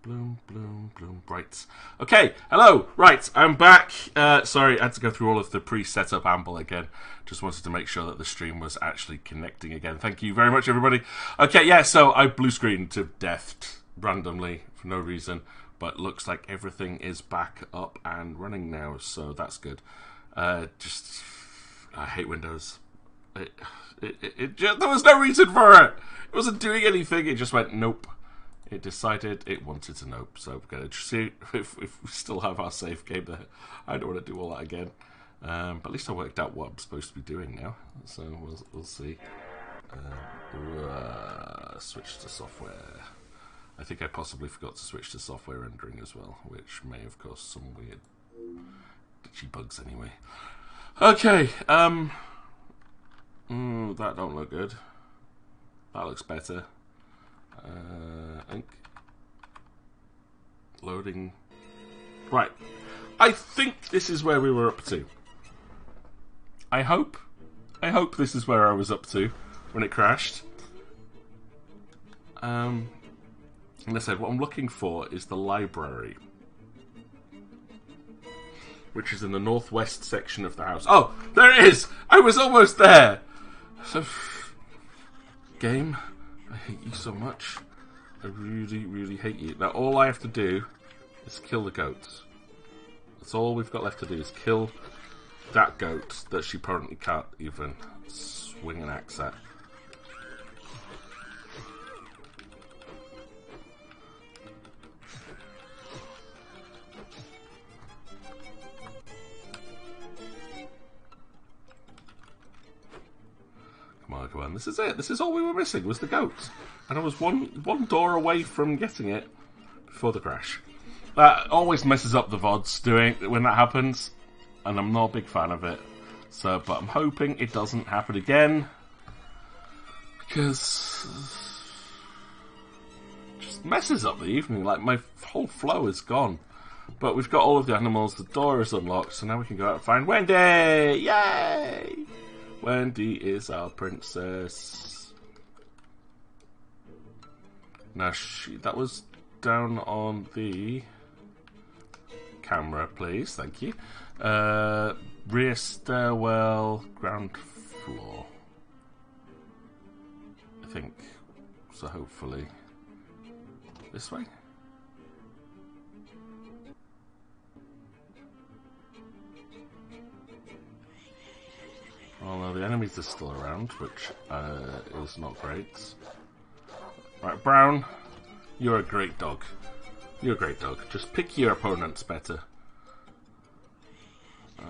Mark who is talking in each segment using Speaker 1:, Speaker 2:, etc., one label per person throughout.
Speaker 1: bloom, bloom, bloom. Right. Okay, hello. Right, I'm back. Sorry, I had to go through all of the pre-setup amble again. Just wanted to make sure that the stream was actually connecting again. Thank you very much, everybody. Okay, yeah, so I blue screened to death randomly for no reason, but looks like everything is back up and running now, so that's good. I hate Windows. There was no reason for it. It wasn't doing anything. It just went nope. It decided it wanted to nope. So we're going to see if we still have our save game there. I don't want to do all that again. But at least I worked out what I'm supposed to be doing now. So we'll see. Switch to software. I think I possibly forgot to switch to software rendering as well, which may have caused some weird glitchy bugs anyway. Okay. That don't look good. That looks better. Loading. Right. I think this is where we were up to. I hope this is where I was up to when it crashed. And I said, what I'm looking for is the library, which is in the northwest section of the house. Oh, there it is! I was almost there! So, game, I hate you so much. I really, really hate you. Now, all I have to do is kill the goats. That's all we've got left to do, is kill that goat that she apparently can't even swing an axe at. Come on, this is it. This is all we were missing, was the goat. And I was one door away from getting it before the crash. That always messes up the VODs doing when that happens, and I'm not a big fan of it. So, but I'm hoping it doesn't happen again, because it just messes up the evening. Like, my whole flow is gone. But we've got all of the animals, the door is unlocked, so now we can go out and find Wendy! Yay! Wendy is our princess. Now, that was down on the camera, please. Thank you. Rear stairwell, ground floor. I think. So hopefully this way. Although the enemies are still around, which is not great. Right, Brown, you're a great dog. You're a great dog. Just pick your opponents better. I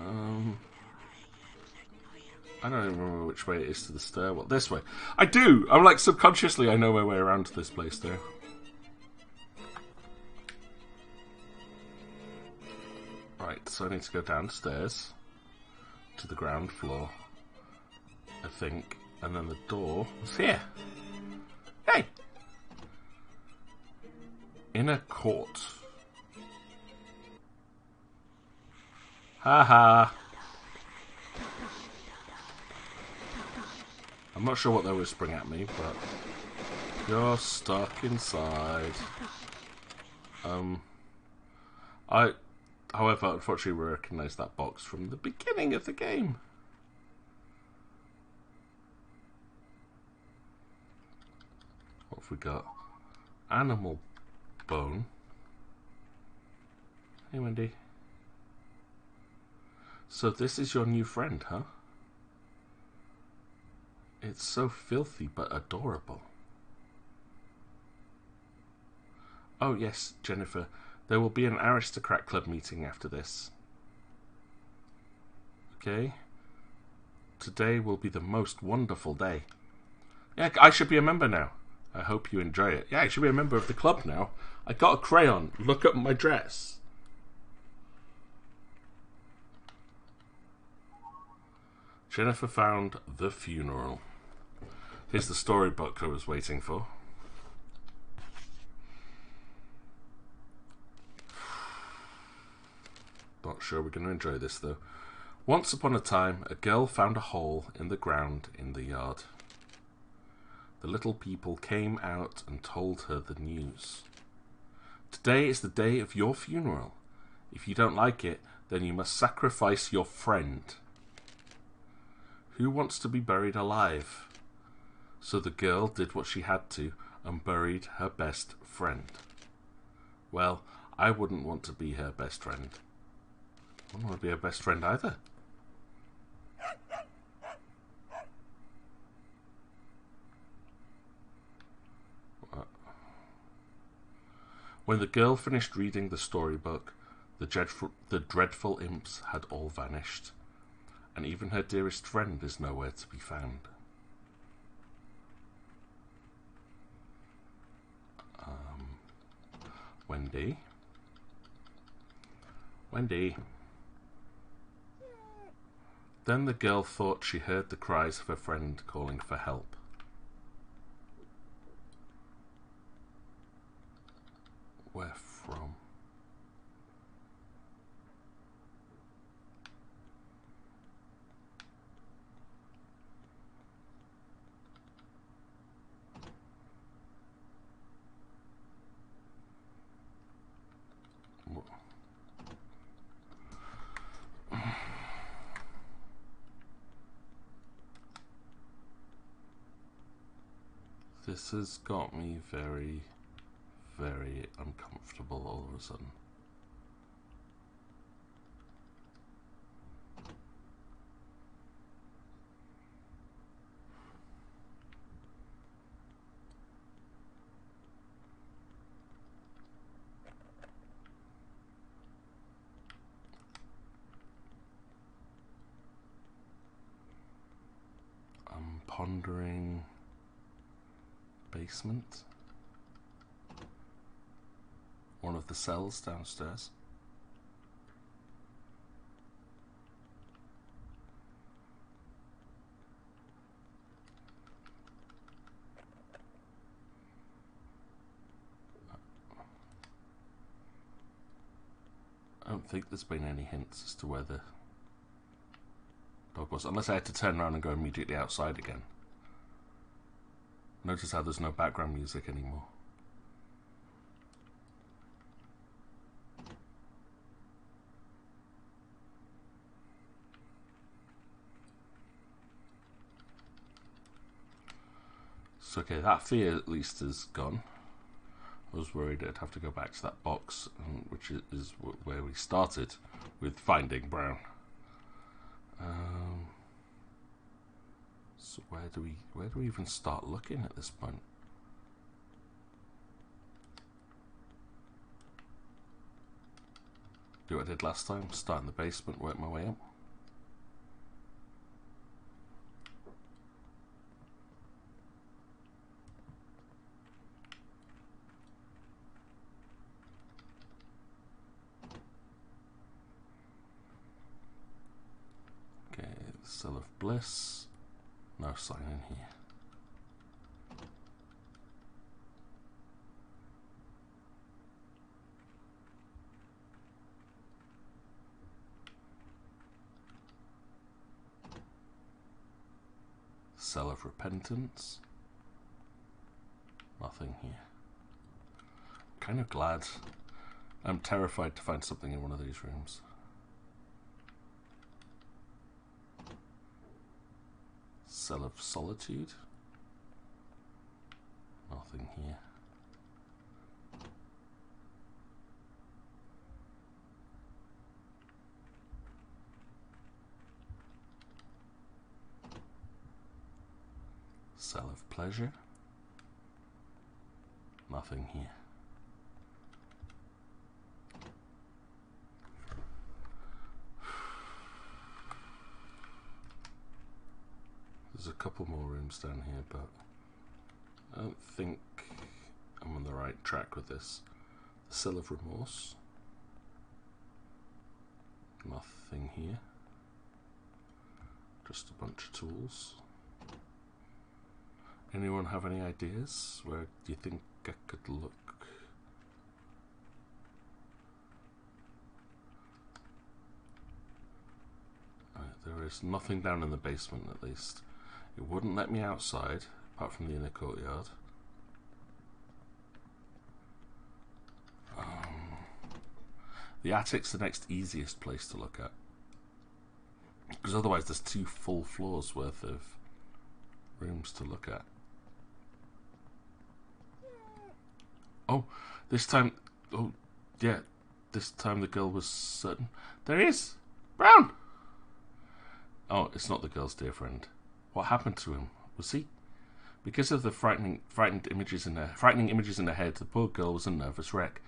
Speaker 1: don't even remember which way it is to the stairwell. This way. I do! I'm like, subconsciously I know my way around to this place though. Right, so I need to go downstairs to the ground floor, I think, and then the door is here. Hey! Inner court. Haha. I'm not sure what they're whispering at me, but you're stuck inside. However, unfortunately, we recognise that box from the beginning of the game. What have we got? Animal bone. Hey, Wendy. So this is your new friend, huh? It's so filthy but adorable. Oh yes, Jennifer. There will be an aristocrat club meeting after this. Okay. Today will be the most wonderful day. Yeah, I should be a member now. I hope you enjoy it. Yeah, I should be a member of the club now. I got a crayon. Look at my dress. Jennifer found the funeral. Here's the storybook I was waiting for. Not sure we're going to enjoy this though. Once upon a time, a girl found a hole in the ground in the yard. The little people came out and told her the news. Today is the day of your funeral. If you don't like it, then you must sacrifice your friend. Who wants to be buried alive? So the girl did what she had to and buried her best friend. Well, I wouldn't want to be her best friend. I wouldn't want to be her best friend either. When the girl finished reading the storybook, the dreadful imps had all vanished, and even her dearest friend is nowhere to be found. Wendy? Wendy? Then the girl thought she heard the cries of her friend calling for help. Where from? This has got me very, very uncomfortable all of a sudden. I'm pondering basement. One of the cells downstairs. I don't think there's been any hints as to where the dog was, unless I had to turn around and go immediately outside again. Notice how there's no background music anymore. So okay, that fear at least is gone. I was worried I'd have to go back to that box, which is where we started with finding Brown. So where do we even start looking at this point? Do what I did last time, start in the basement, work my way up. Okay, the Cell of Bliss. No sign in here. Cell of Repentance. Nothing here. I'm kind of glad. I'm terrified to find something in one of these rooms. Cell of Solitude. Nothing here. Cell of Pleasure. Nothing here. There's a couple more rooms down here, but I don't think I'm on the right track with this. The Cell of Remorse. Nothing here. Just a bunch of tools. Anyone have any ideas? Where do you think I could look? There is nothing down in the basement, at least. It wouldn't let me outside, apart from the inner courtyard. Oh, The attic's the next easiest place to look at. Because otherwise there's 2 full floors worth of rooms to look at. Oh, this time... Oh, yeah. This time the girl was certain. There he is! Brown! Oh, it's not the girl's dear friend. What happened to him? Was he... Because of the frightening images in her head, the poor girl was a nervous wreck.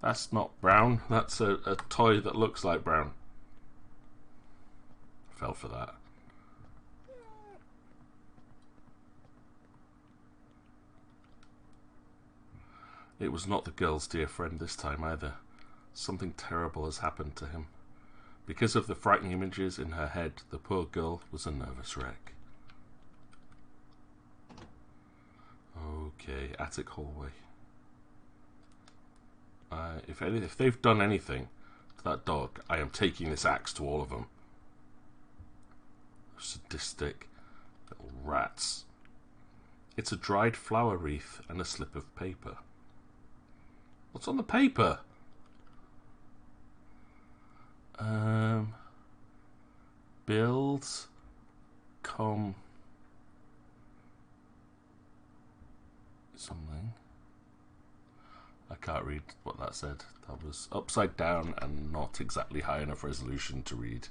Speaker 1: That's not Brown. That's a toy that looks like Brown. Fell for that. It was not the girl's dear friend this time either. Something terrible has happened to him. Because of the frightening images in her head, the poor girl was a nervous wreck. Okay, attic hallway. If they've done anything to that dog, I am taking this axe to all of them. Sadistic little rats. It's a dried flower wreath and a slip of paper. What's on the paper? Build, something. I can't read what that said. That was upside down and not exactly high enough resolution to read.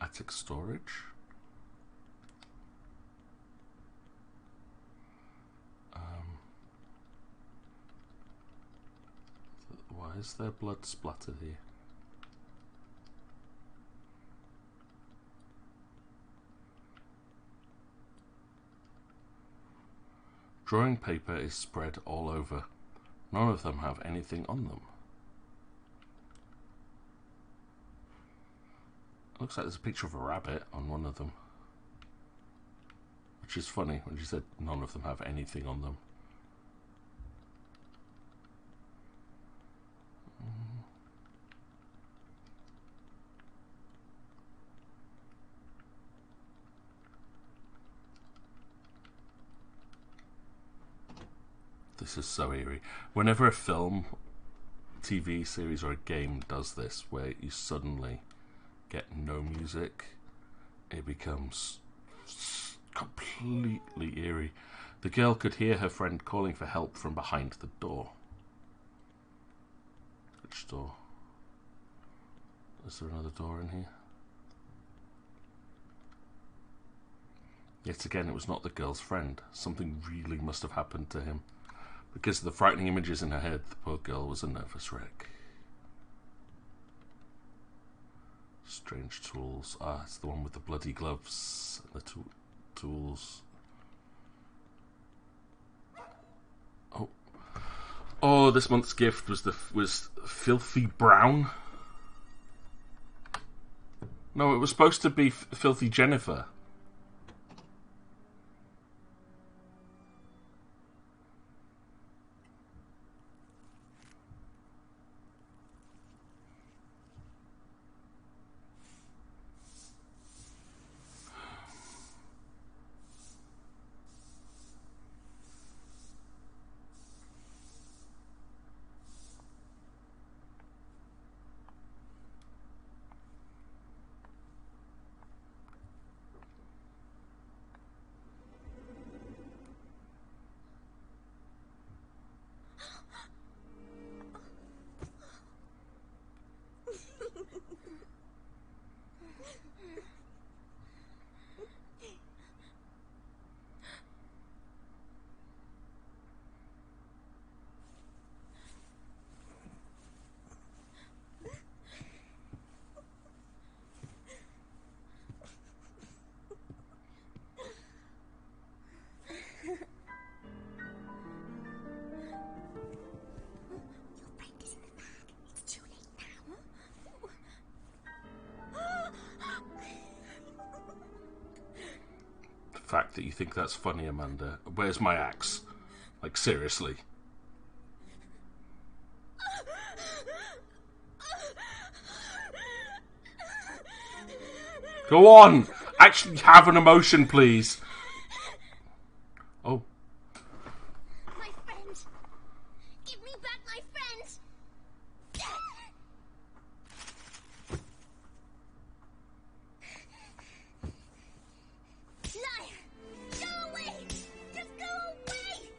Speaker 1: Attic storage. Why is there blood splattered here? Drawing paper is spread all over. None of them have anything on them. Looks like there's a picture of a rabbit on one of them. Which is funny when she said none of them have anything on them. This is so eerie. Whenever a film, TV series or a game does this, where you suddenly get no music, it becomes completely eerie. The girl could hear her friend calling for help from behind the door. Which door? Is there another door in here? Yet again, it was not the girl's friend. Something really must have happened to him. Because of the frightening images in her head, the poor girl was a nervous wreck. Strange tools. Ah, it's the one with the bloody gloves and the tools. Oh, oh! This month's gift was Filthy Brown. No, it was supposed to be Filthy Jennifer. Fact that you think that's funny, Amanda. Where's my axe? Like, seriously. Go on! Actually have an emotion, please. Oh.
Speaker 2: My friend! Give me back my friend! Liar! Go away! Just go away!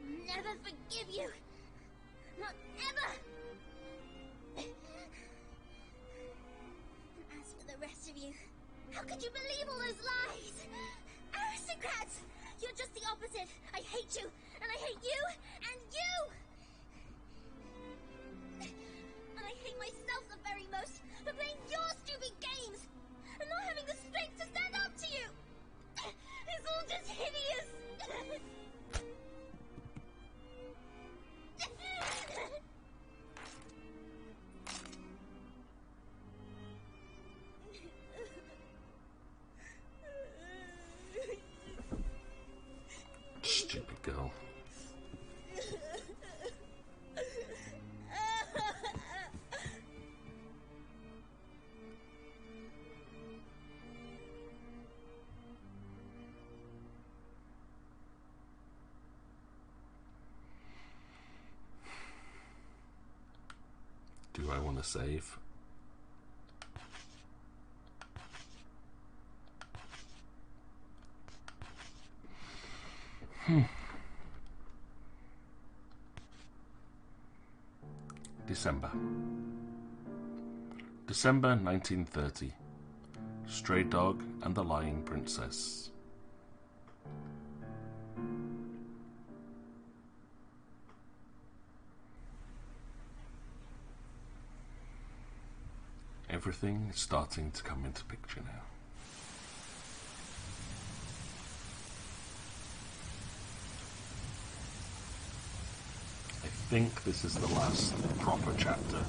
Speaker 2: I'll never forgive you! Not ever! As for the rest of you, how could you believe all those lies? Aristocrats! You're just the opposite. I hate you, and I hate you, and you! And I hate myself the very most for playing your stupid games and not having the strength to stand up to you. It's all just hideous.
Speaker 1: Stupid girl. Do I want to save? December 1930. Stray Dog and the Lying Princess. Everything is starting to come into picture now. I think this is the last proper chapter.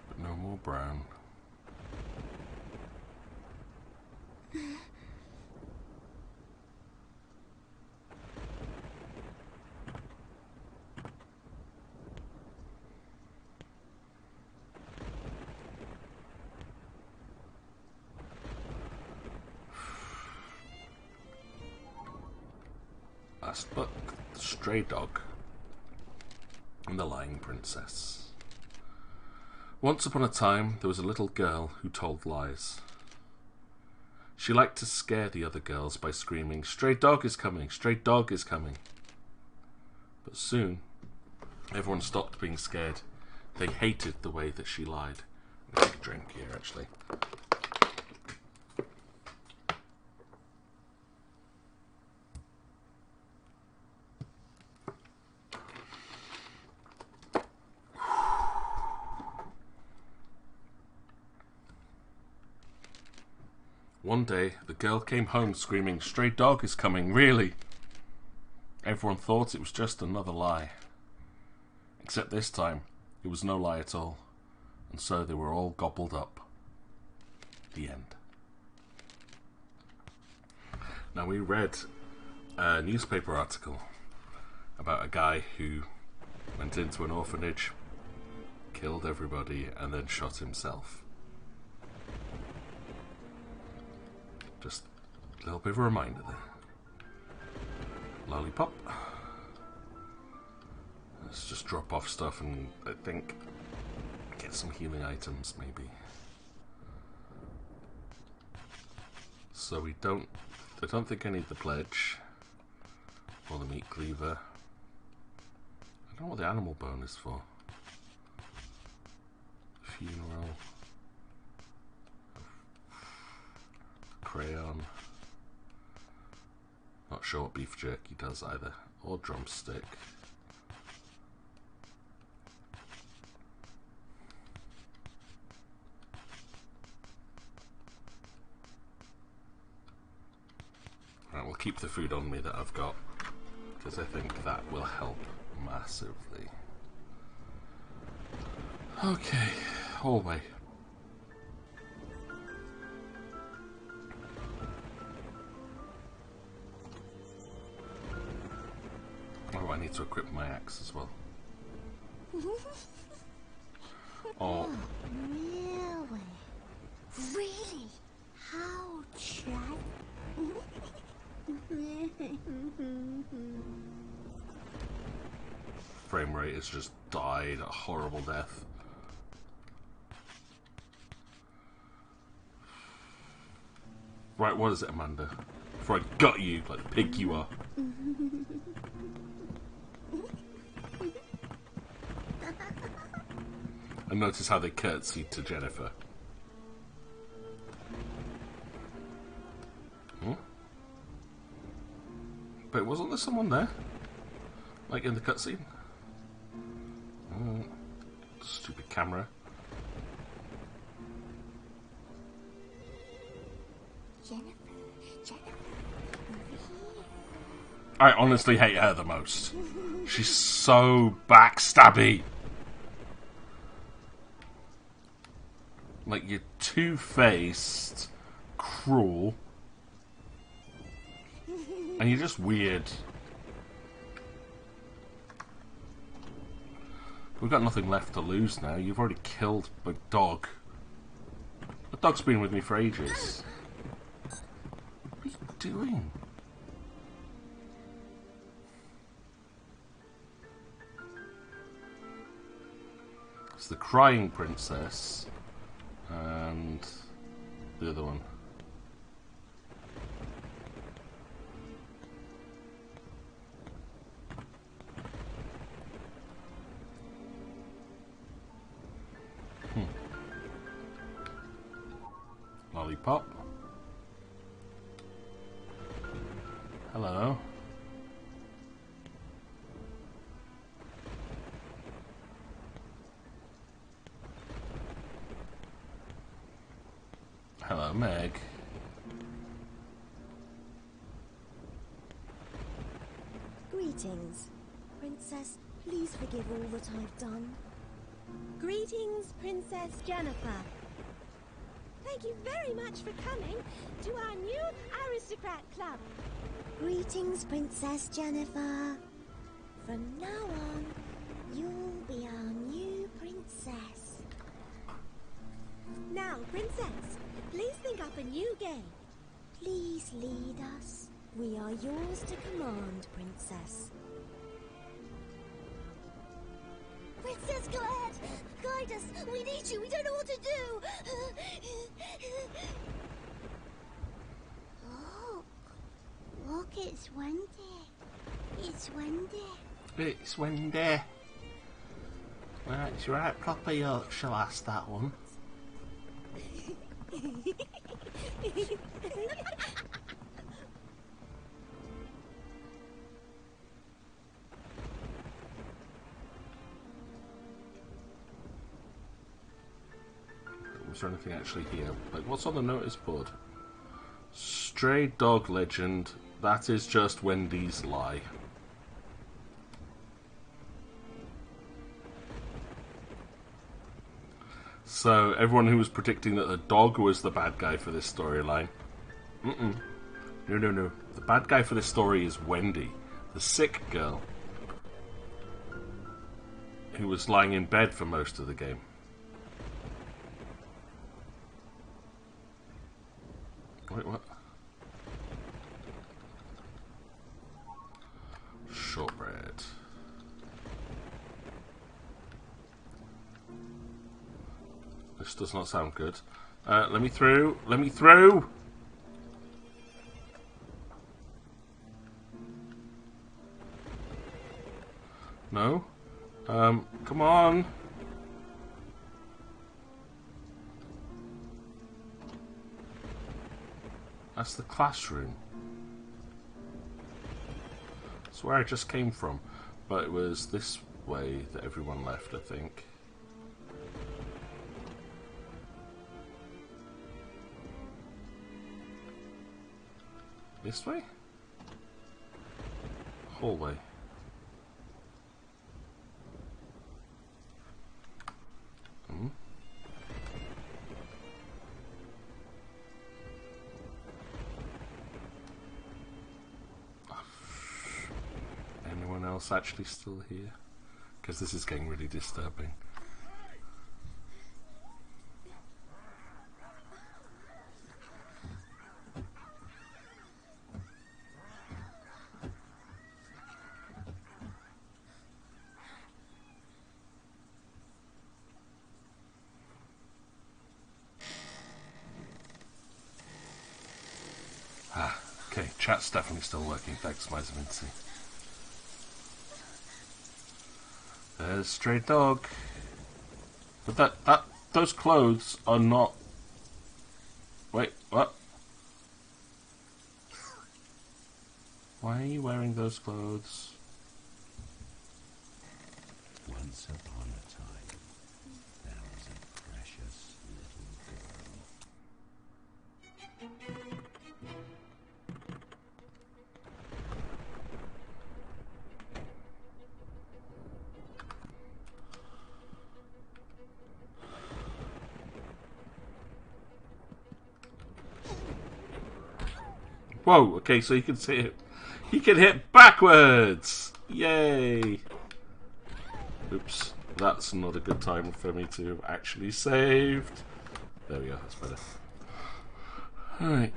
Speaker 1: But no more brown. Last book, Stray Dog and the Lying Princess. Once upon a time, there was a little girl who told lies. She liked to scare the other girls by screaming, "Stray dog is coming! Stray dog is coming!" But soon, everyone stopped being scared. They hated the way that she lied. I'm gonna take a drink here, actually. One day, the girl came home screaming, "Stray dog is coming, really!" Everyone thought it was just another lie. Except this time, it was no lie at all. And so they were all gobbled up. The end. Now, we read a newspaper article about a guy who went into an orphanage, killed everybody, and then shot himself. Just a little bit of a reminder there. Lollipop. Let's just drop off stuff and I think get some healing items maybe. So I don't think I need the pledge or the meat cleaver. I don't know what the animal bone is for. Funeral. Crayon. Not sure what beef jerky does either. Or drumstick. Right, we'll keep the food on me that I've got, because I think that will help massively. Okay, hallway. I need to equip my axe as well. Oh.
Speaker 2: Really? Really? How, Chad?
Speaker 1: Frame rate has just died a horrible death. Right, what is it, Amanda? Before I gut you like the pig you are. And notice how they curtsied to Jennifer. Hmm? But wasn't there someone there? Like in the cutscene? Oh, stupid camera.
Speaker 2: Jennifer, over here.
Speaker 1: I honestly hate her the most. She's so backstabby. Like, you're two-faced, cruel, and you're just weird. We've got nothing left to lose now. You've already killed my dog. The dog's been with me for ages. What are you doing? It's the crying princess and the other one. Lollipop. Hello. Hello, Meg.
Speaker 3: Greetings, Princess. Please forgive all that I've done. Greetings, Princess Jennifer. Thank you very much for coming to our new aristocrat club. Greetings, Princess Jennifer. From now on, you'll be our new princess. Now, Princess, please think up a new game. Please lead us. We are yours to command, Princess.
Speaker 2: Princess Glad, guide us. We need you. We don't know what to do. Look, it's windy. It's windy.
Speaker 1: It's windy. That's right, proper Yorkshire lass, that one. Was there anything actually here? Like, what's on the notice board? Stray dog legend. That is just Wendy's lie. So, everyone who was predicting that the dog was the bad guy for this storyline. No. The bad guy for this story is Wendy, the sick girl, who was lying in bed for most of the game. Wait, what? Shortbread. This does not sound good. Let me through. Let me through. No. Come on. That's the classroom. That's where I just came from. But it was this way that everyone left, I think. This way? Hallway. else actually still here? Because this is getting really disturbing. Okay, chat's definitely still working, thanks, Misermincy. There's stray dog. But those clothes are not... Wait, what? Why are you wearing those clothes?
Speaker 4: Once upon a time, there was a precious little girl.
Speaker 1: Whoa, okay, so you can see it. He can hit backwards! Yay! Oops, that's not a good time for me to have actually saved. There we go, that's better. Alright.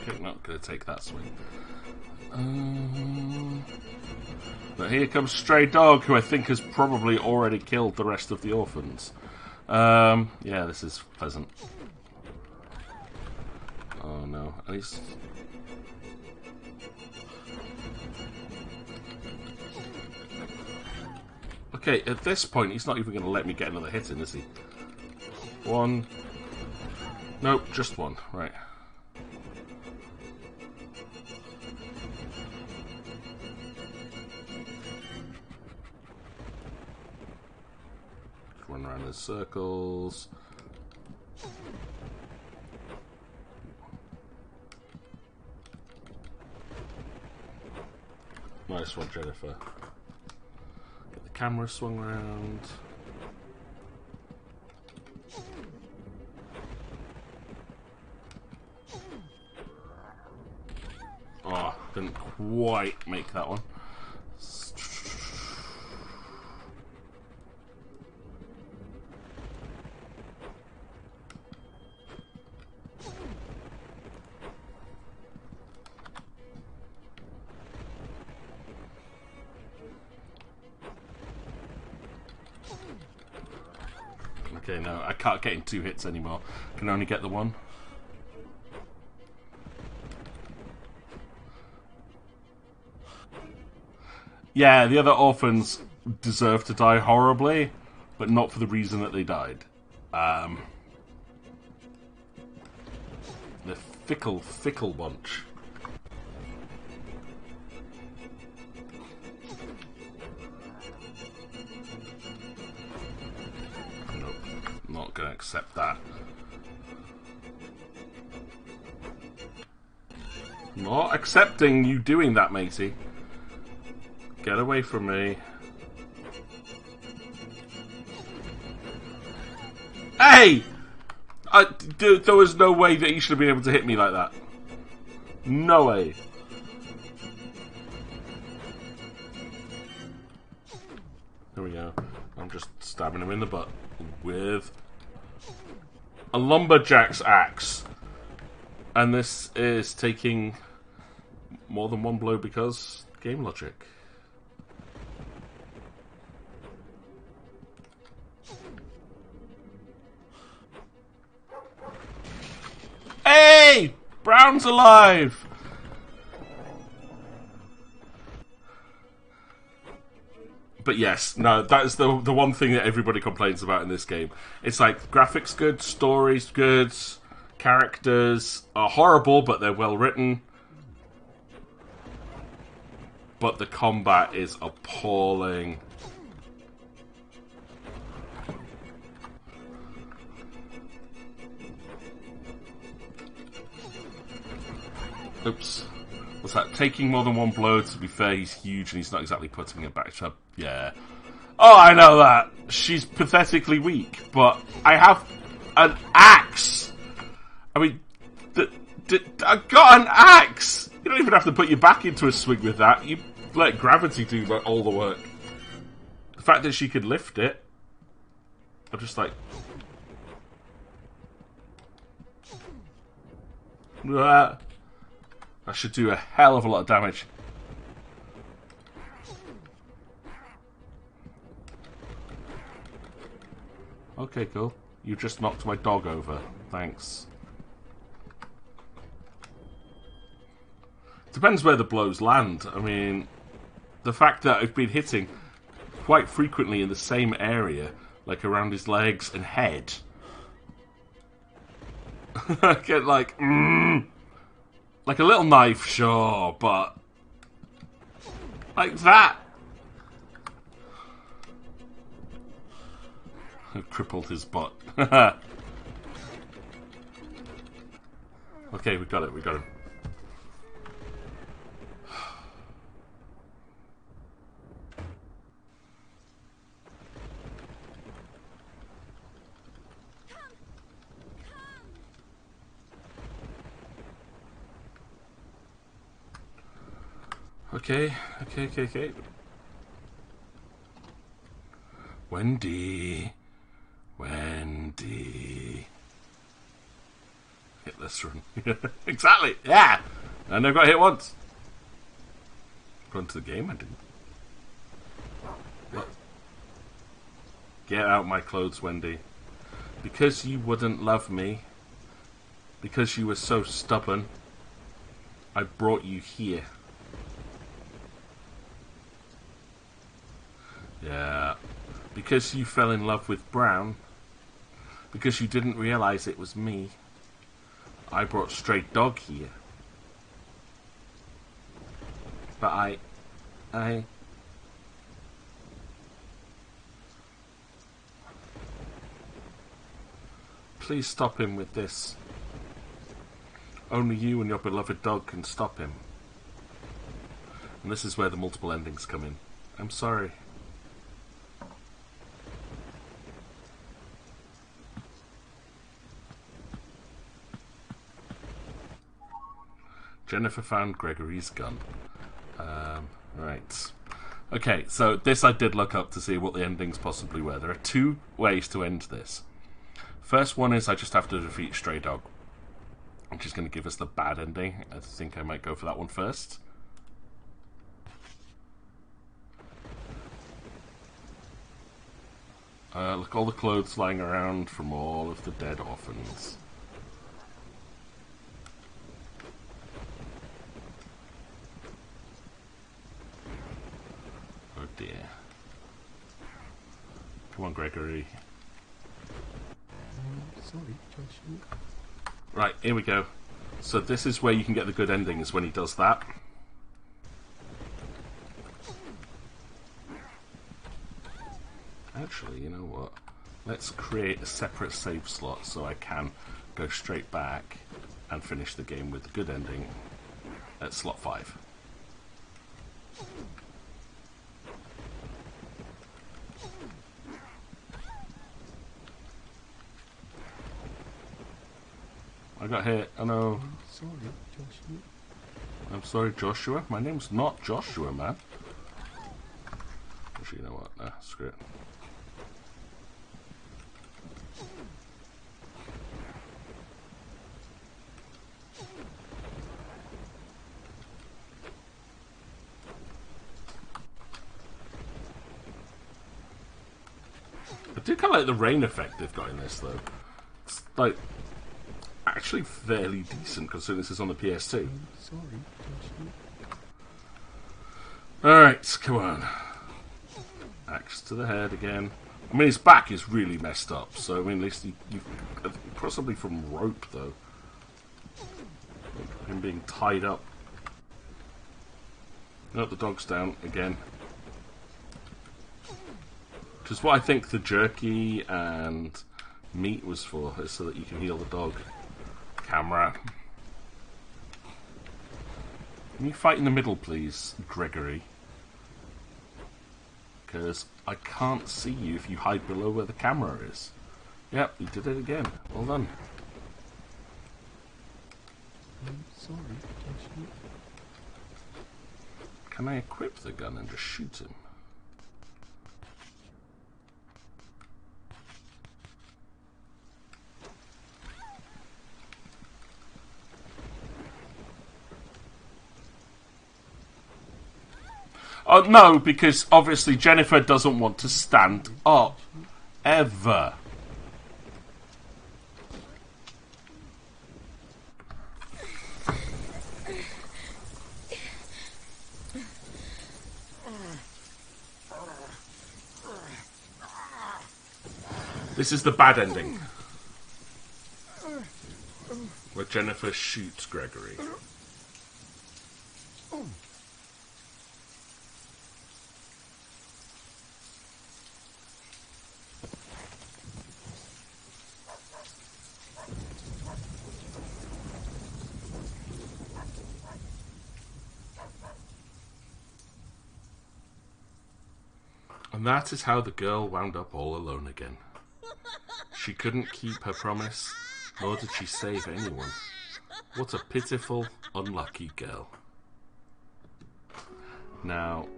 Speaker 1: Okay, not gonna take that swing. But here comes Stray Dog, who I think has probably already killed the rest of the orphans. Yeah, this is pleasant. Oh no, at least... Okay, at this point, he's not even going to let me get another hit in, is he? One. Nope, just one. Right. Run around in circles. Nice one, Jennifer. Get the camera swung around. Oh, didn't quite make that one. Okay, no, I can't get in 2 hits anymore. I can only get the 1. Yeah, the other orphans deserve to die horribly, but not for the reason that they died. The fickle bunch. Nope, not gonna accept that. Not accepting you doing that, matey. Get away from me. Hey! Dude, there was no way that he should have been able to hit me like that. No way. There we go. I'm just stabbing him in the butt with a lumberjack's axe. And this is taking more than 1 blow because game logic. Hey! Brown's alive! But yes, no, that is the one thing that everybody complains about in this game. It's like graphics good, stories good, characters are horrible, but they're well written. But the combat is appalling. Oops. What's that? Taking more than one blow, to be fair, he's huge and he's not exactly putting it back to... Yeah. Oh, I know that. She's pathetically weak, but I have an axe. I mean, I got an axe. You don't even have to put your back into a swing with that. You let gravity do all the work. The fact that she could lift it, I'm just like... That should do a hell of a lot of damage. Okay, cool. You just knocked my dog over. Thanks. Depends where the blows land. I mean, the fact that I've been hitting quite frequently in the same area, like around his legs and head. I get like a little knife, sure, but like that. I've crippled his butt. Okay, we got it, we got him. Okay. Wendy. Hit this run. Exactly, yeah! I never got hit once. Run to the game, I didn't. What? Get out my clothes, Wendy. Because you wouldn't love me, because you were so stubborn, I brought you here. Yeah, because you fell in love with Brown, because you didn't realize it was me, I brought Stray Dog here. But I... Please stop him with this. Only you and your beloved dog can stop him. And this is where the multiple endings come in. I'm sorry. Jennifer found Gregory's gun. Right. Okay, so this I did look up to see what the endings possibly were. There are two ways to end this. First one is I just have to defeat Stray Dog, which is going to give us the bad ending. I think I might go for that one first. Look, all the clothes lying around from all of the dead orphans. Oh dear. Come on, Gregory.
Speaker 5: Sorry, Joshua.
Speaker 1: Right, here we go. So this is where you can get the good ending, is when he does that. Actually, you know what? Let's create a separate save slot so I can go straight back and finish the game with the good ending at slot 5. I got hit. Oh no.
Speaker 5: Sorry, Joshua.
Speaker 1: I'm sorry, Joshua. My name's not Joshua, man. Actually, you know what? Nah, screw it. I do kind of like the rain effect they've got in this, though. It's like actually fairly decent considering this is on the PS2.
Speaker 5: Sorry, Joshua.
Speaker 1: Alright, come on. Axe to the head again. I mean, his back is really messed up, so I mean, at least you possibly from rope, though. Him being tied up. Note the dog's down again. Which is what I think the jerky and meat was for, is so that you can heal the dog. Camera. Can you fight in the middle, please, Gregory? Because I can't see you if you hide below where the camera is. Yep, you did it again. Well done.
Speaker 5: I'm sorry, Joshua.
Speaker 1: Can I equip the gun and just shoot him? Oh, no, because obviously Jennifer doesn't want to stand up. Ever. This is the bad ending. Where Jennifer shoots Gregory. And that is how the girl wound up all alone again. She couldn't keep her promise, nor did she save anyone. What a pitiful, unlucky girl. Now,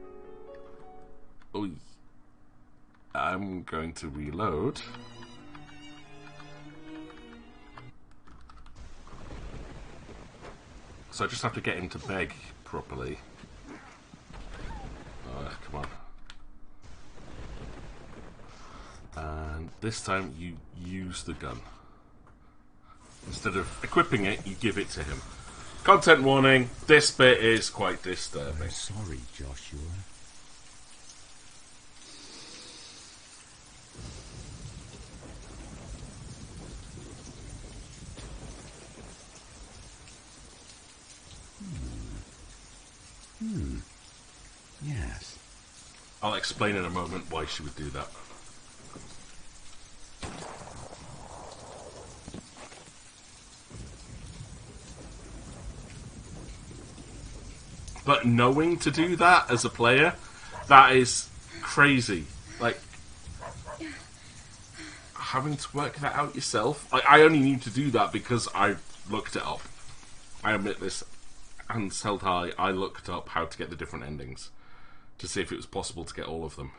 Speaker 1: I'm going to reload. So I just have to get him to beg properly. Come on. And this time you use the gun. Instead of equipping it, you give it to him. Content warning, this bit is quite disturbing.
Speaker 4: I'm sorry, Joshua. Yes.
Speaker 1: I'll explain in a moment why she would do that. But knowing to do that as a player, that is crazy. Like, having to work that out yourself. I only need to do that because I looked it up. I admit this, hands held high, I looked up how to get the different endings. To see if it was possible to get all of them.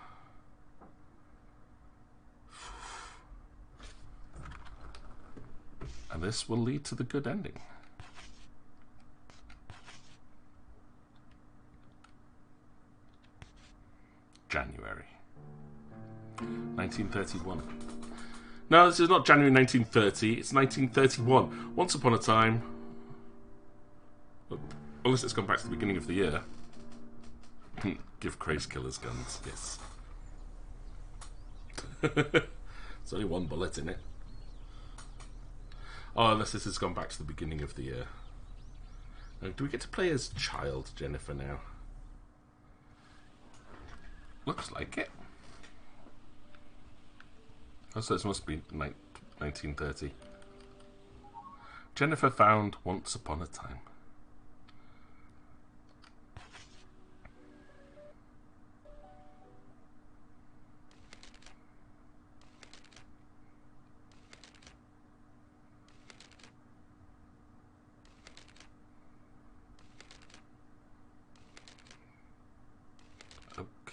Speaker 1: And this will lead to the good ending. January 1931. No, this is not January 1930, it's 1931. Once upon a time, unless it's gone back to the beginning of the year. Give crazed killers guns, yes. There's only one bullet in it. Oh, unless this has gone back to the beginning of the year. Do we get to play as child Jennifer now? Looks like it. Oh, so this must be 1930. Jennifer found once upon a time.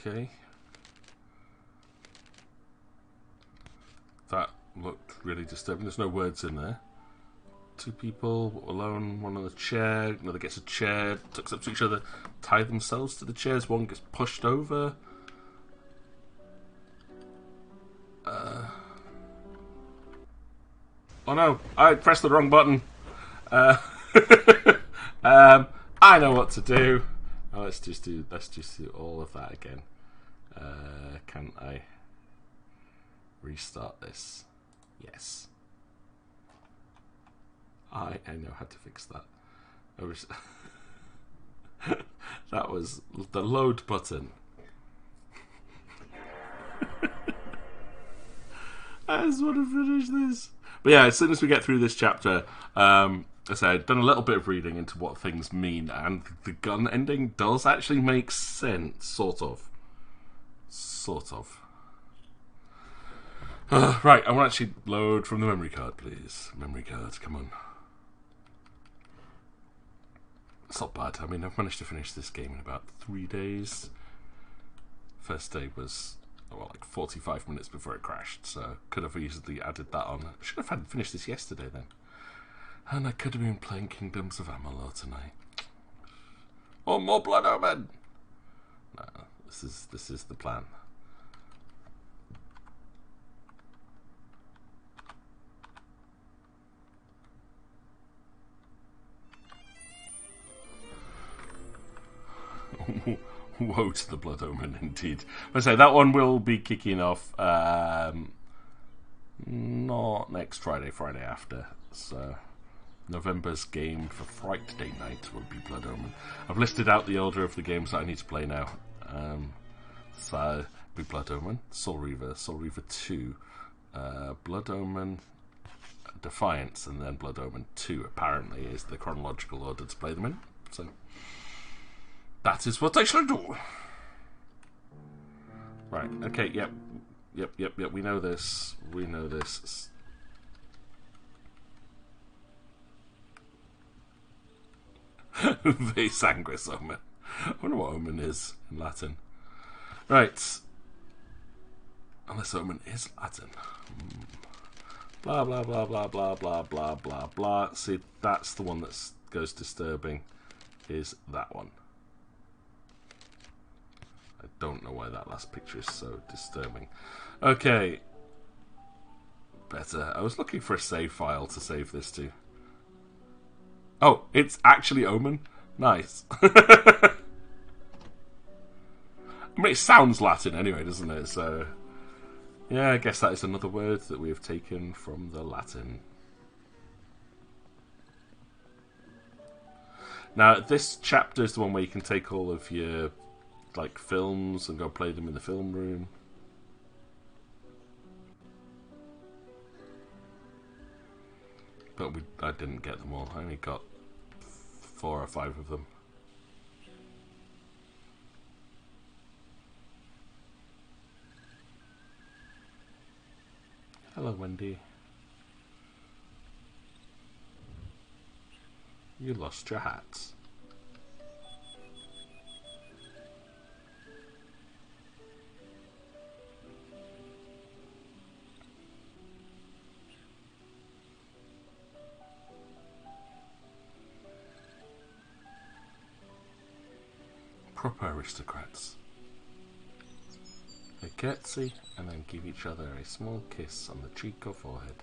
Speaker 1: Okay. That looked really disturbing. There's no words in there. Two people alone, one on a chair, another gets a chair, tucks up to each other, tie themselves to the chairs, one gets pushed over. Oh no, I pressed the wrong button. I know what to do. Oh, let's just do all of that again. Can I restart this? Yes. I know how to fix that. That was the load button. I just want to finish this. But yeah, as soon as we get through this chapter, as I said, I've done a little bit of reading into what things mean, and the gun ending does actually make sense, sort of. Right, I want to actually load from the memory card, please. Memory card, come on. It's not bad. I mean, I've managed to finish this game in about 3 days. First day was, well, like 45 minutes before it crashed, so could have easily added that on. I should have had finished this yesterday then. And I could have been playing Kingdoms of Amalur tonight. Oh, more Blood Omen! No, this is the plan. Woe to the Blood Omen, indeed. I say that one will be kicking off not next Friday, Friday after. So November's game for Fright Day night will be Blood Omen. I've listed out the order of the games that I need to play now. So be Blood Omen, Soul Reaver 2, Blood Omen, Defiance, and then Blood Omen 2 apparently is the chronological order to play them in. So that is what I shall do. Right, okay, yep, we know this. Ve Sanguis Omen. I wonder what Omen is in Latin. Right. Unless Omen is Latin. Blah, blah, blah, blah, blah, blah, blah, blah, blah. See, that's the one that goes disturbing, is that one. I don't know why that last picture is so disturbing. Okay. Better. I was looking for a save file to save this to. Oh, it's actually Omen? Nice. I mean, it sounds Latin anyway, doesn't it? So, yeah, I guess that is another word that we have taken from the Latin. Now, this chapter is the one where you can take all of your like films and go play them in the film room. But I didn't get them all. I only got 4 or 5 of them. Hello, Wendy. You lost your hats. Proper aristocrats. They curtsy and then give each other a small kiss on the cheek or forehead.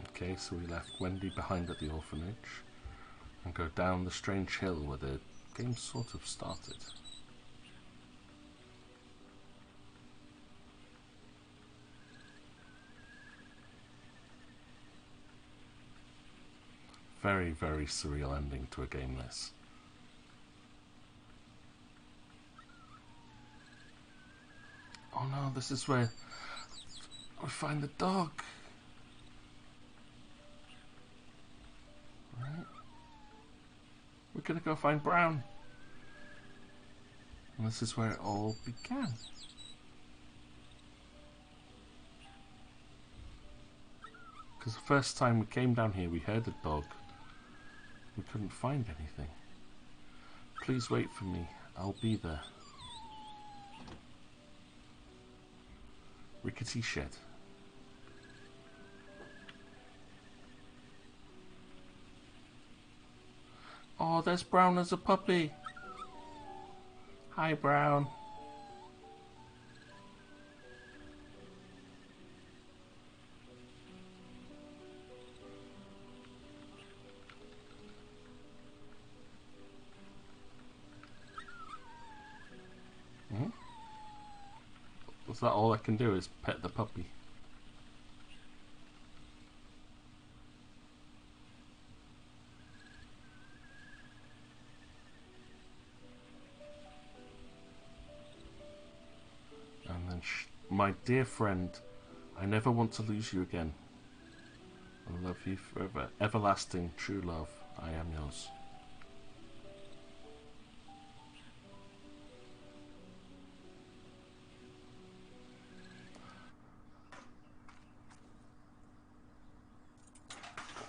Speaker 1: Okay, so we left Wendy behind at the orphanage and go down the strange hill where the game sort of started. Very, very surreal ending to a game this. Oh no, this is where we find the dog. Right. We're gonna go find Brown. And this is where it all began. Because the first time we came down here we heard a dog. We couldn't find anything. Please wait for me. I'll be there. Rickety shed. Oh, there's Brown as a puppy. Hi, Brown. Is that all I can do is pet the puppy? And then, my dear friend, I never want to lose you again. I love you forever. Everlasting, true love. I am yours.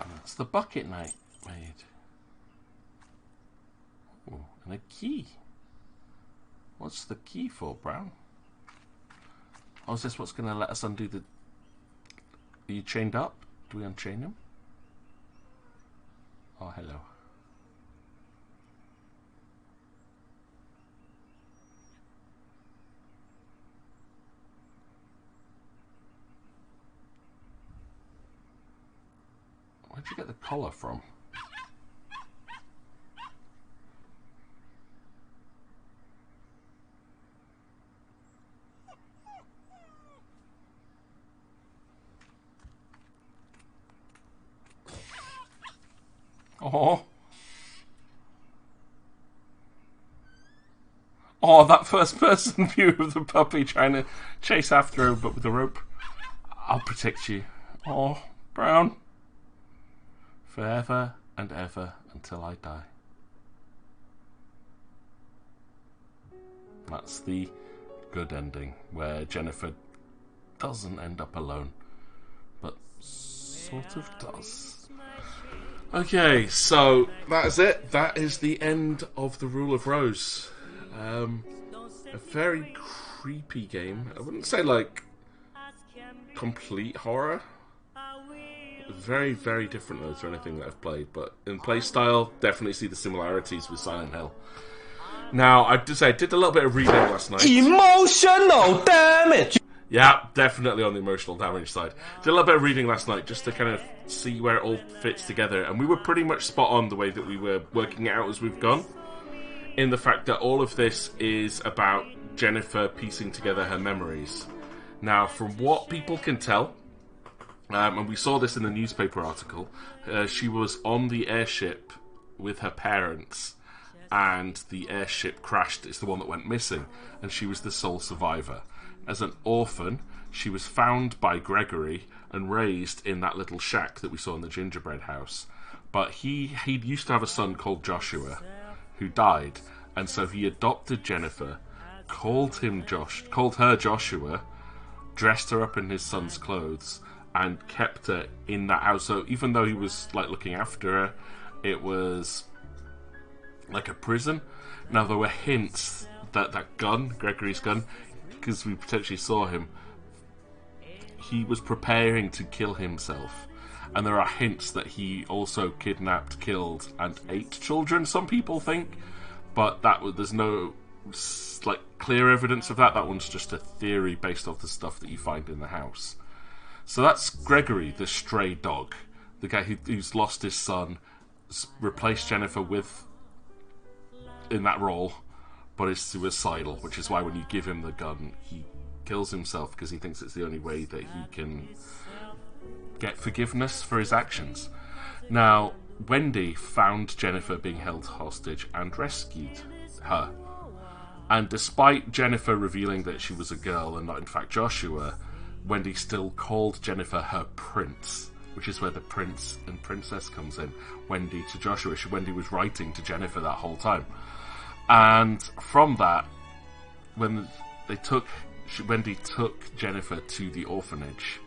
Speaker 1: And that's the bucket knight made. Oh, and a key. What's the key for, Brown? Oh, is this what's going to let us undo the... Are you chained up? Do we unchain him? Oh, hello. Where'd you get the collar from? Oh. Oh, that first person view of the puppy trying to chase after him, but with a rope. I'll protect you. Oh, Brown. Forever and ever until I die. That's the good ending, where Jennifer doesn't end up alone, but sort of does. Okay, so that is it. That is the end of The Rule of Rose. A very creepy game. I wouldn't say like complete horror. Very, very different though to anything that I've played, but in playstyle, definitely see the similarities with Silent Hill. Now, I have to say, I did a little bit of reading last night.
Speaker 6: Emotional damage!
Speaker 1: Yeah, definitely on the emotional damage side. Did a little bit of reading last night just to kind of see where it all fits together, and we were pretty much spot on the way that we were working it out as we've gone, in the fact that all of this is about Jennifer piecing together her memories. Now, from what people can tell, and we saw this in the newspaper article, she was on the airship with her parents, and the airship crashed. It's the one that went missing, and she was the sole survivor. As an orphan, she was found by Gregory and raised in that little shack that we saw in the gingerbread house. But he used to have a son called Joshua, who died, and so he adopted Jennifer, called her Joshua, dressed her up in his son's clothes, and kept her in that house. So even though he was like looking after her, it was like a prison. Now there were hints that that gun, Gregory's gun, because we potentially saw him, he was preparing to kill himself. And there are hints that he also kidnapped, killed, and ate children, some people think. But there's no like clear evidence of that. That one's just a theory based off the stuff that you find in the house. So that's Gregory, the stray dog. The guy who's lost his son, replaced Jennifer in that role, but is suicidal, which is why when you give him the gun, he kills himself because he thinks it's the only way that he can get forgiveness for his actions. Now, Wendy found Jennifer being held hostage and rescued her. And despite Jennifer revealing that she was a girl and not in fact Joshua, Wendy still called Jennifer her prince, which is where the prince and princess comes in. Wendy to Joshua. Wendy was writing to Jennifer that whole time. And from that, when Wendy took Jennifer to the orphanage,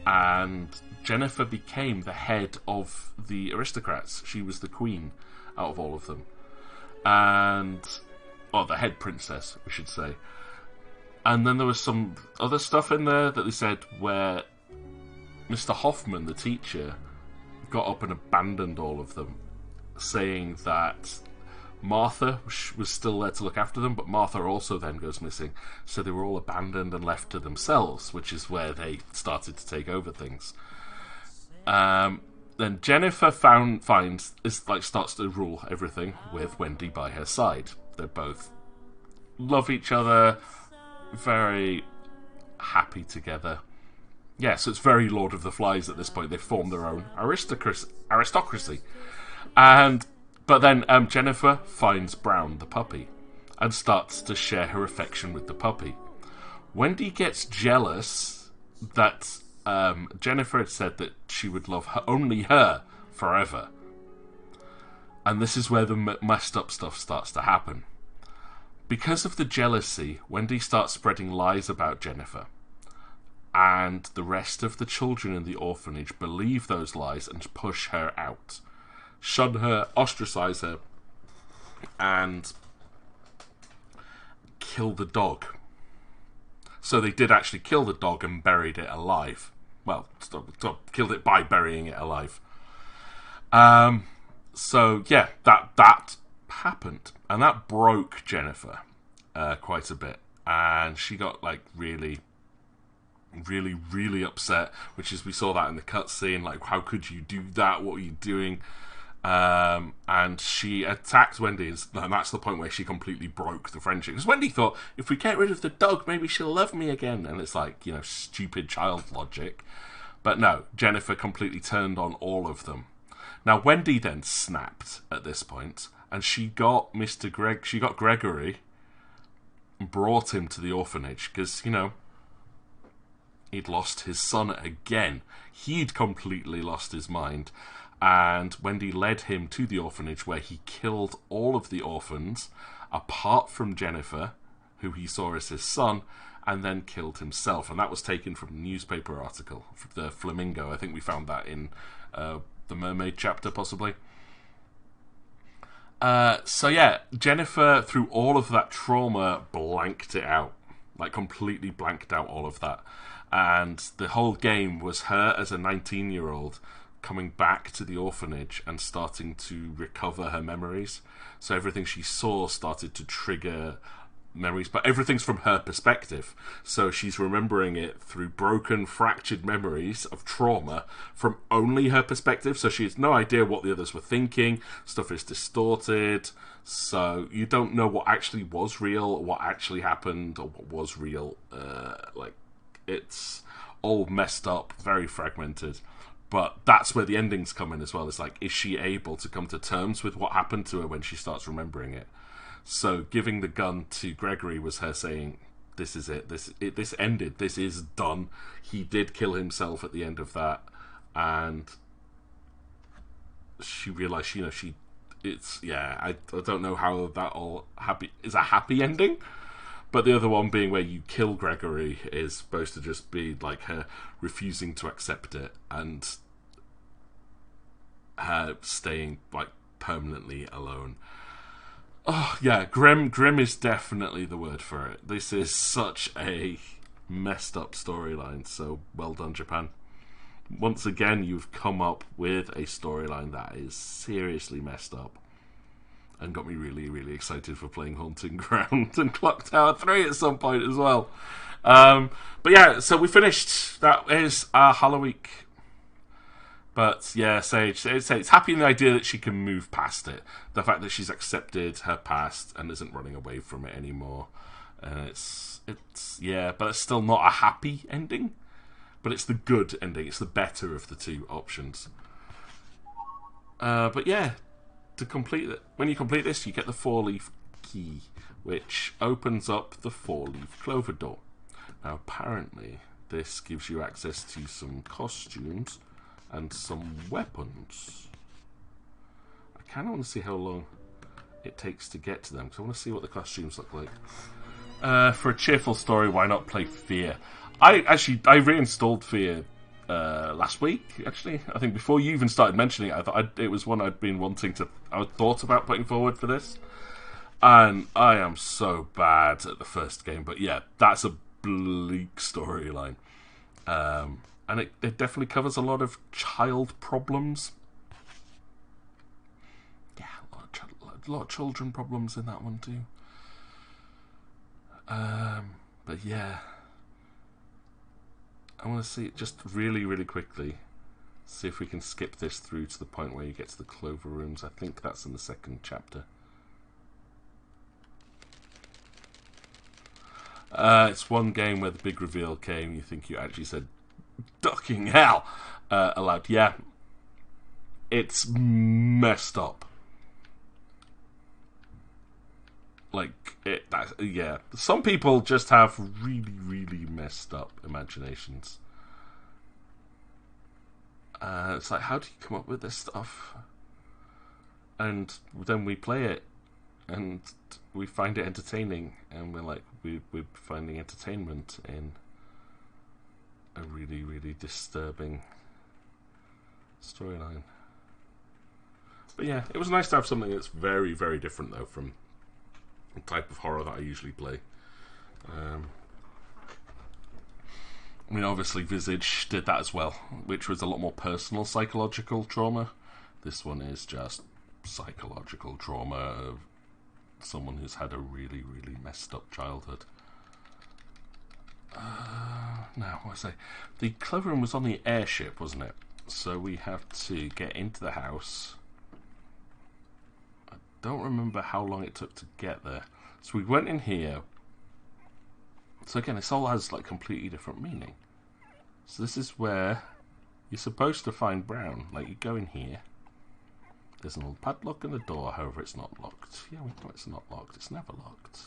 Speaker 1: and Jennifer became the head of the aristocrats. She was the queen out of all of them. The head princess, we should say. And then there was some other stuff in there that they said where Mr. Hoffman, the teacher, got up and abandoned all of them, saying that Martha was still there to look after them, but Martha also then goes missing. So they were all abandoned and left to themselves, which is where they started to take over things. Then Jennifer starts to rule everything with Wendy by her side. They both love each other, very happy together. Yeah, so it's very Lord of the Flies at this point. They form their own aristocracy. But then Jennifer finds Brown, the puppy, and starts to share her affection with the puppy. Wendy gets jealous that Jennifer had said that she would love only her forever. And this is where the messed up stuff starts to happen. Because of the jealousy, Wendy starts spreading lies about Jennifer. And the rest of the children in the orphanage believe those lies and push her out. Shun her, ostracize her, and kill the dog. So they did actually kill the dog and buried it alive. Well, killed it by burying it alive. So yeah, that happened, and that broke Jennifer quite a bit, and she got like really upset, which is, we saw that in the cutscene, like, how could you do that? What are you doing? And she attacked Wendy, and that's the point where she completely broke the friendship. Because Wendy thought, if we get rid of the dog, maybe she'll love me again. And it's like, stupid child logic. But no, Jennifer completely turned on all of them. Now, Wendy then snapped at this point, and she got Gregory and brought him to the orphanage, because, he'd lost his son again. He'd completely lost his mind. And Wendy led him to the orphanage, where he killed all of the orphans, apart from Jennifer, who he saw as his son, and then killed himself. And that was taken from a newspaper article, the Flamingo. I think we found that in the Mermaid chapter, possibly. So yeah, Jennifer, through all of that trauma, blanked it out. Like, completely blanked out all of that. And the whole game was her as a 19-year-old coming back to the orphanage and starting to recover her memories. So everything she saw started to trigger memories, but everything's from her perspective. So she's remembering it through broken, fractured memories of trauma from only her perspective. So she has no idea what the others were thinking. Stuff is distorted. So you don't know what actually was real, what actually happened, or what was real. It's all messed up, very fragmented. But that's where the endings come in as well. It's like, is she able to come to terms with what happened to her when she starts remembering it? So giving the gun to Gregory was her saying, this is it. This ended. This is done. He did kill himself at the end of that. And she realised, I don't know how that all is a happy ending. But the other one being where you kill Gregory is supposed to just be like her refusing to accept it and her staying like permanently alone. Oh yeah, grim is definitely the word for it. This is such a messed up storyline, so well done, Japan. Once again, you've come up with a storyline that is seriously messed up. And got me really, really excited for playing Haunting Ground and Clock Tower 3 at some point as well. But yeah, so we finished. That is our Halloweek. But yeah, Sage, it's happy in the idea that she can move past it. The fact that she's accepted her past and isn't running away from it anymore. And it's but it's still not a happy ending. But it's the good ending. It's the better of the two options. But yeah. To complete it, when you complete this, you get the 4-leaf key, which opens up the 4-leaf clover door. Now, apparently, this gives you access to some costumes and some weapons. I kind of want to see how long it takes to get to them, because I want to see what the costumes look like. For a cheerful story, why not play Fear? I reinstalled Fear last week, actually. I think before you even started mentioning it, I thought it was one I'd been I thought about putting forward for this. And I am so bad at the first game, but yeah, that's a bleak storyline. And it definitely covers a lot of child problems. Yeah, a lot of children problems in that one too. But yeah, I want to see it just really, really quickly. See if we can skip this through to the point where you get to the Clover Rooms. I think that's in the second chapter. It's one game where the big reveal came. You think you actually said, "Ducking hell," aloud. Yeah, it's messed up. Like yeah. Some people just have really, really messed up imaginations. It's like, how do you come up with this stuff? And then we play it, and we find it entertaining, and we're like, we're finding entertainment in a really, really disturbing storyline. But yeah, it was nice to have something that's very, very different, though, from the type of horror that I usually play. I mean, obviously Visage did that as well, which was a lot more personal psychological trauma. This one is just psychological trauma of someone who's had a really, really messed up childhood. Now, what I say? The clover room was on the airship, wasn't it? So we have to get into the house. I don't remember how long it took to get there. So we went in here. So again, this all has like completely different meaning. So this is where you're supposed to find Brown. Like, you go in here. There's an old padlock on the door, however it's not locked. Yeah, we know it's not locked. It's never locked.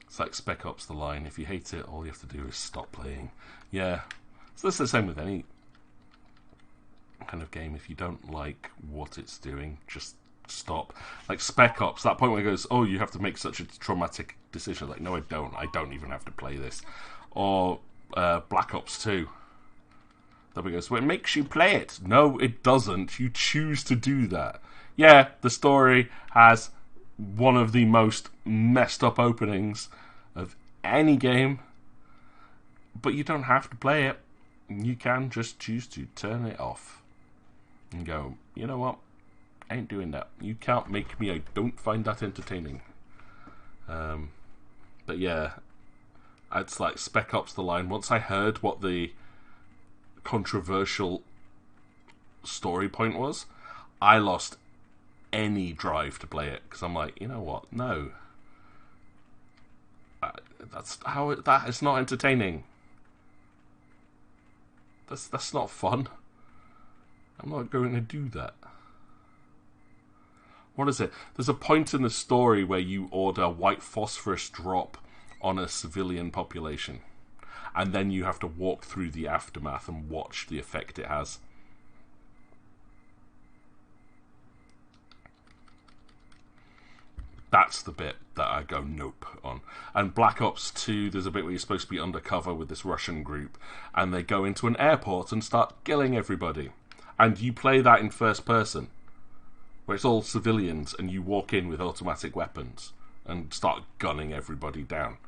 Speaker 1: It's like Spec Ops The Line. If you hate it, all you have to do is stop playing. Yeah. So that's the same with any kind of game. If you don't like what it's doing, just stop. Like Spec Ops, that point where it goes, oh, you have to make such a traumatic decision. Like, no, I don't. I don't even have to play this. Or Black Ops 2. Then it goes, well, it makes you play it. No, it doesn't. You choose to do that. Yeah, the story has one of the most messed up openings of any game, but you don't have to play it. You can just choose to turn it off and go, you know what? I ain't doing that. You can't make me. I don't find that entertaining. But yeah, it's like Spec Ops The Line. Once I heard what the controversial story point was, I lost any drive to play it, because I'm like, you know what? No, that is not entertaining. That's not fun. I'm not going to do that. What is it? There's a point in the story where you order white phosphorus drop on a civilian population, and then you have to walk through the aftermath and watch the effect it has. That's the bit that I go nope on. And Black Ops 2, there's a bit where you're supposed to be undercover with this Russian group, and they go into an airport and start killing everybody. And you play that in first person, where it's all civilians, and you walk in with automatic weapons and start gunning everybody down.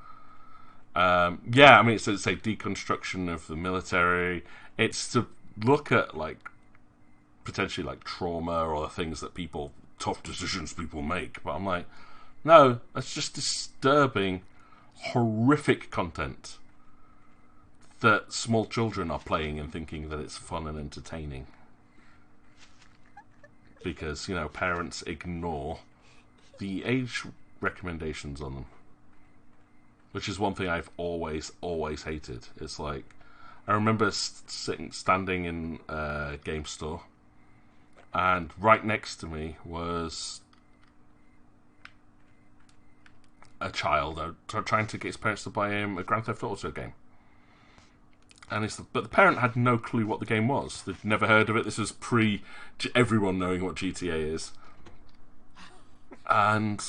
Speaker 1: Yeah, I mean, it's a deconstruction of the military. It's to look at, like, potentially, like, trauma or the things that tough decisions people make. But I'm like, no, that's just disturbing, horrific content that small children are playing and thinking that it's fun and entertaining. Because, you know, parents ignore the age recommendations on them. Which is one thing I've always hated. It's like, I remember standing in a game store, and right next to me was a child trying to get his parents to buy him a Grand Theft Auto game. But the parent had no clue what the game was. They'd never heard of it. This was pre everyone knowing what GTA is. And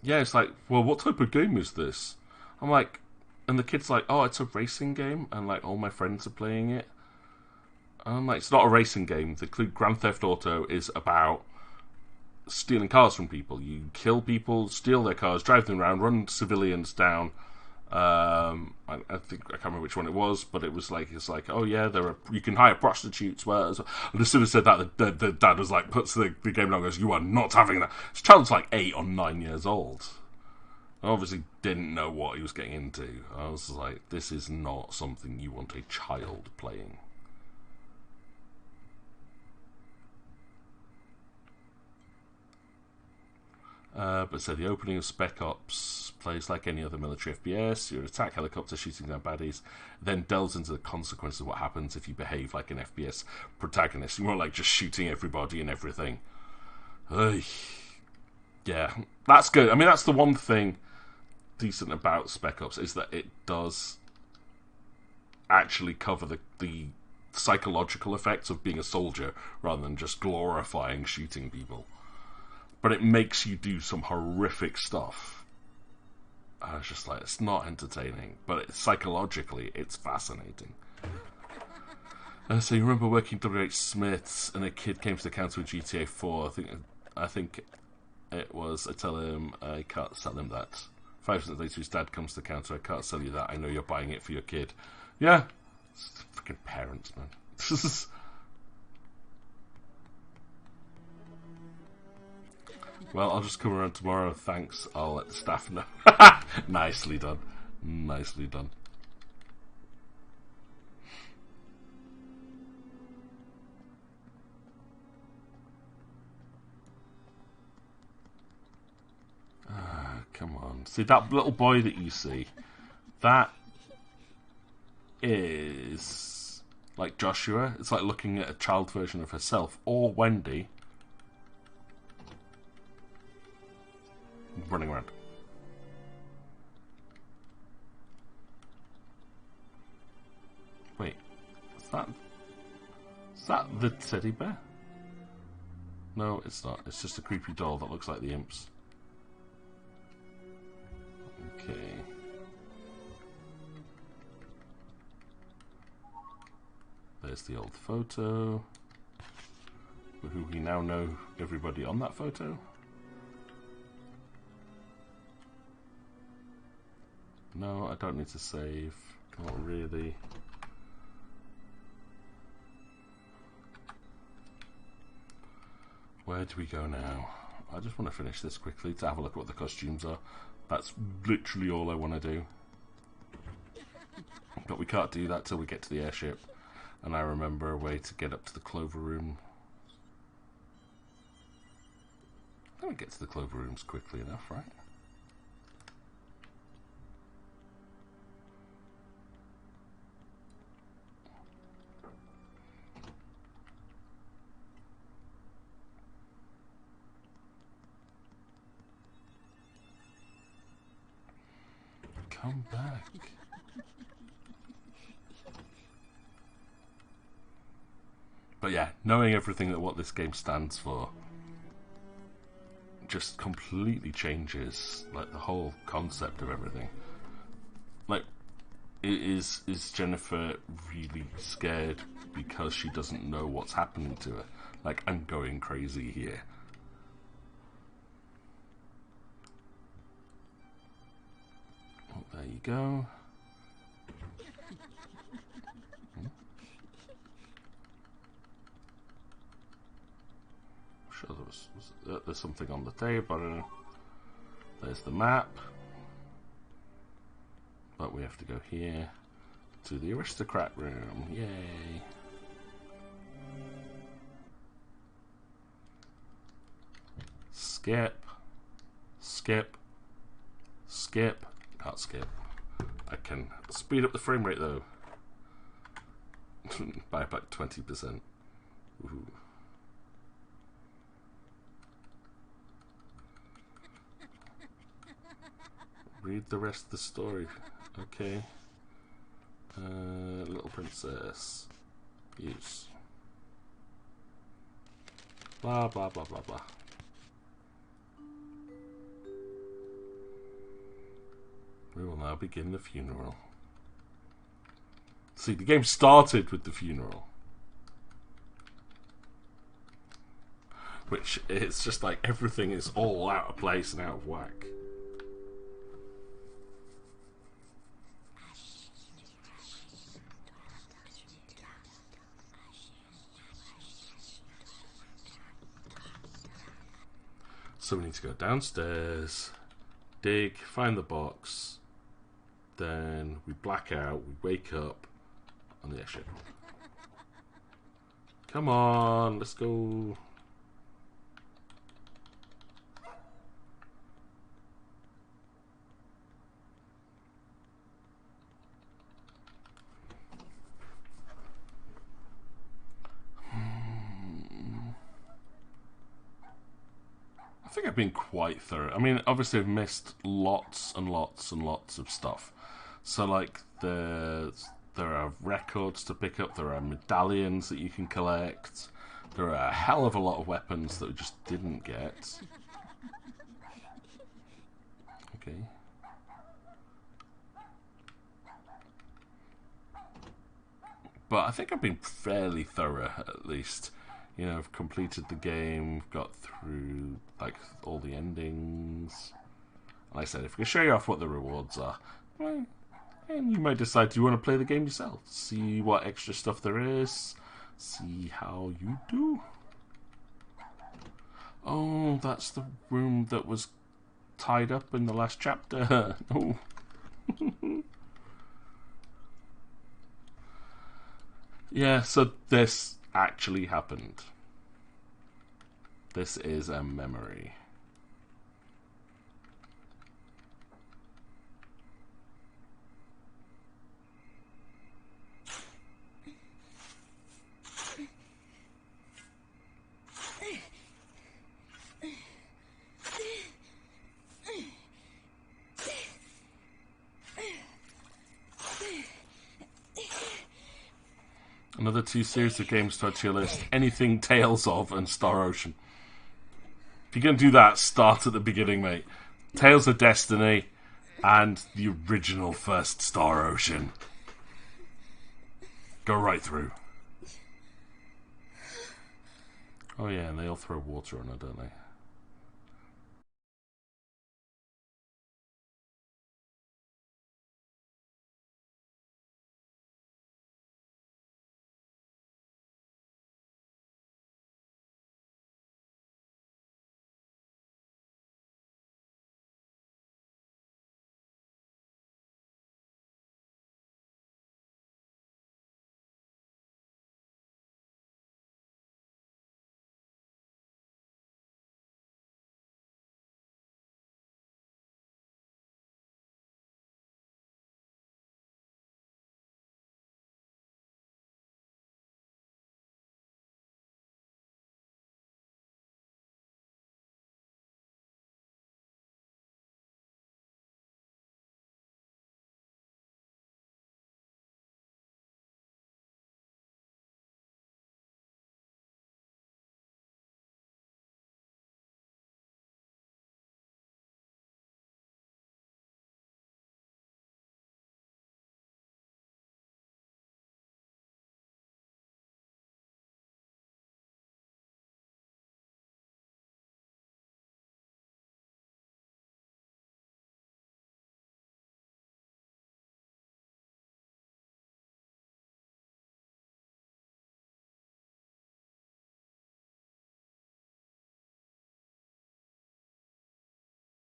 Speaker 1: yeah, it's like, well, what type of game is this? I'm like, and the kid's like, oh, it's a racing game, and like all my friends are playing it. And I'm like, it's not a racing game. The Grand Theft Auto is about stealing cars from people. You kill people, steal their cars, drive them around, run civilians down. I can't remember which one it was, but it's like, oh yeah, you can hire prostitutes. And as soon as I said that, the dad was like, puts the game down and goes, you are not having that. This child's like 8 or 9 years old. I obviously didn't know what he was getting into. I was like, this is not something you want a child playing. But so the opening of Spec Ops plays like any other military FPS. You're an attack helicopter shooting down baddies, then delves into the consequences of what happens if you behave like an FPS protagonist. You're more like just shooting everybody and everything. Ugh. Yeah, that's good. I mean, that's the one thing decent about Spec Ops, is that it does actually cover the psychological effects of being a soldier rather than just glorifying shooting people. But it makes you do some horrific stuff. I was just like, it's not entertaining, but psychologically, it's fascinating. So you remember working WH Smiths, and a kid came to the counter with GTA 4. I think it was. I tell him I can't sell him that. 5 minutes later, his dad comes to the counter. I can't sell you that. I know you're buying it for your kid. Yeah, it's freaking parents, man. Well, I'll just come around tomorrow. Thanks. I'll let the staff know. Nicely done. Nicely done. Come on. See, that little boy that you see, that is like Joshua. It's like looking at a child version of herself, or Wendy. Running around. Wait, is that the teddy bear? No, it's not. It's just a creepy doll that looks like the imps. Okay. There's the old photo. Who we now know everybody on that photo. No, I don't need to save. Not really. Where do we go now? I just want to finish this quickly to have a look at what the costumes are. That's literally all I want to do. But we can't do that till we get to the airship. And I remember a way to get up to the Clover Room. I think we get to the Clover Rooms quickly enough, right? Come back. But yeah, knowing everything that what this game stands for just completely changes like the whole concept of everything. Like, is Jennifer really scared because she doesn't know what's happening to her? Like, I'm going crazy here. Oh, there you go. Sure, there's something on the table. I don't know. There's the map, but we have to go here to the aristocrat room. Yay! Skip, skip, skip. Can't skip. I can speed up the frame rate though by about 20%. Ooh. Read the rest of the story. Okay. Little princess. Use. Blah blah blah blah blah. We will now begin the funeral. See, the game started with the funeral. Which is just like everything is all out of place and out of whack. So we need to go downstairs dig, find the box, then we black out, we wake up on the airship. Come on, let's go. I think I've been quite thorough. I mean, obviously I've missed lots and lots and lots of stuff. So, like, there are records to pick up, there are medallions that you can collect, there are a hell of a lot of weapons that we just didn't get. Okay. But I think I've been fairly thorough, at least. You know, I've completed the game, got through, like, all the endings. Like I said, if I can show you off what the rewards are, well, and you might decide you want to play the game yourself. See what extra stuff there is. See how you do. Oh, that's the room that was tied up in the last chapter. Oh. Yeah, so this actually happened. This is a memory. Another 2 series of games to add to your list. Anything Tales of and Star Ocean. If you're going to do that, start at the beginning, mate. Tales of Destiny and the original first Star Ocean. Go right through. Oh yeah, and they all throw water on her, don't they?